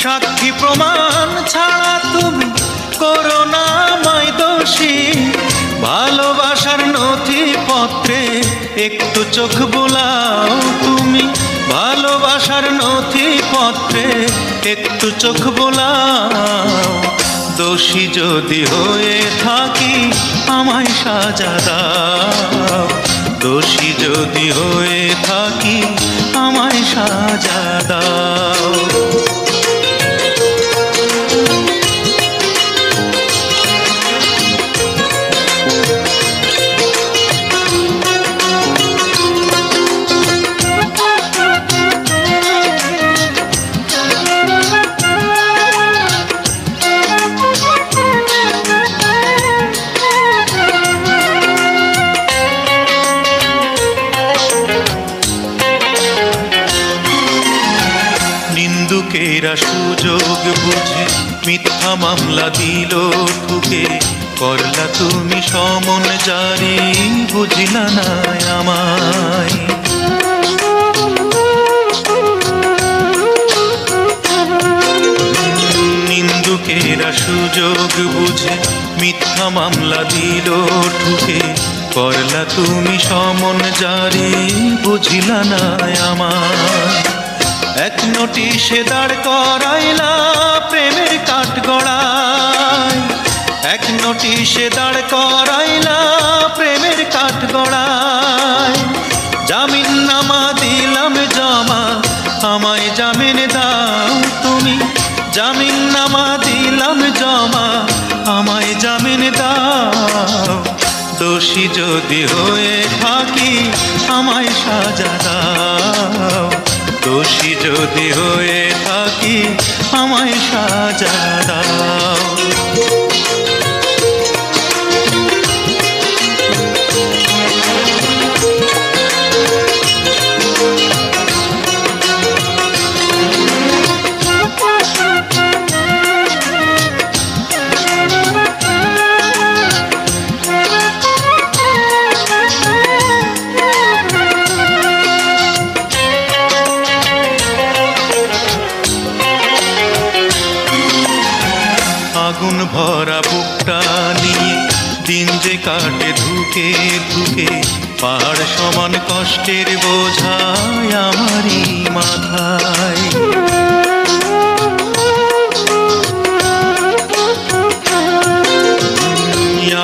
সাক্ষী প্রমাণ ছাড়া তুমি করো না আমায় দোষী। ভালোবাসার নথিপত্রে একটু চোখ বোলাও তুমি, ভালোবাসার নথিপত্রে একটু চোখ বোলাও। দোষী যদি হয়ে থাকি আমায় সাজা দাও, দোষী যদি হয়ে থাকি আমায় সাজা দাও। নিন্দুকেরা সুযোগ বুঝে মিথ্যা মামলা দিল ঠুকে, করলা তুমি সমন জারি বুঝিলা না আমায়। নিন্দুকেরা সুযোগ বুঝে মিথ্যা মামলা দিল ঠুকে, করলা তুমি সমন জারি বুঝিলা না আমায়। এক নোটিশে দাঁড় করাইলা প্রেমের কাঠগড়ায়, এক নোটিশে দাঁড় করাইলা প্রেমের কাঠগড়ায়। জামিন নামা দিলাম জমা আমায় জামিন দাও তুমি, জামিন নামা দিলাম জমা আমায় জামিন দাও। দোষী যদি হয়ে থাকি আমায় সাজা দাও, দোষী যদি হয়ে থাকি আমায় সাজা দাও। আগুন ভরা বুকটা নিয়ে দিন যে কাটে ধুকে ধুকে, পাহাড় সমান কষ্টের বোঝায় আমারই মাথায়।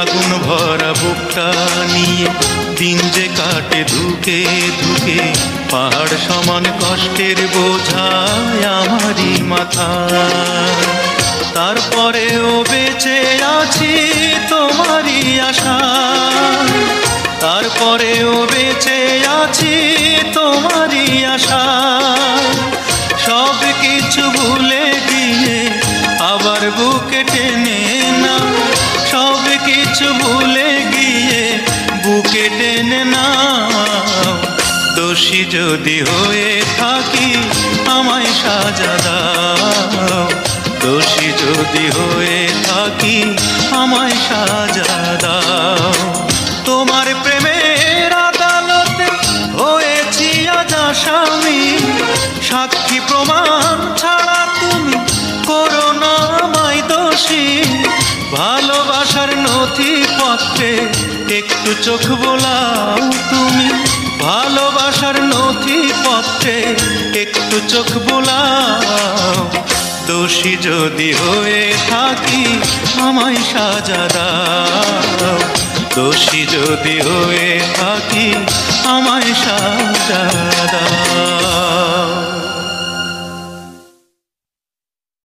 আগুন ভরা বুকটা নিয়ে দিন যে কাটে ধুকে ধুকে, পাহাড় সমান কষ্টের বোঝায় আমারই মাথায়। তারপরেও বেঁচে আছি তোমারই আশায়, তারপরেও বেঁচে আছি তোমারই আশায়। সব কিছু ভুলে গিয়ে আবার বুকে টেনে না, সব কিছু ভুলে গিয়ে বুকে টেনে না। দোষী যদি হয়ে থাকি আমায় সাজা দাও, দোষী যদি হয়ে থাকি আমায় সাজা দাও। তোমার প্রেমের আদালতে হয়েছি আজ আসামি, সাক্ষী প্রমাণ ছাড়া তুমি করো না আমায় দোষী। ভালোবাসার নথিপত্রে একটু চোখ বোলাও তুমি, ভালোবাসার নথিপত্রে একটু চোখ বোলাও। দোষী যদি হয়ে থাকি আমায় সাজা দাও, দোষী যদি হয়ে থাকি আমায় সাজা দাও।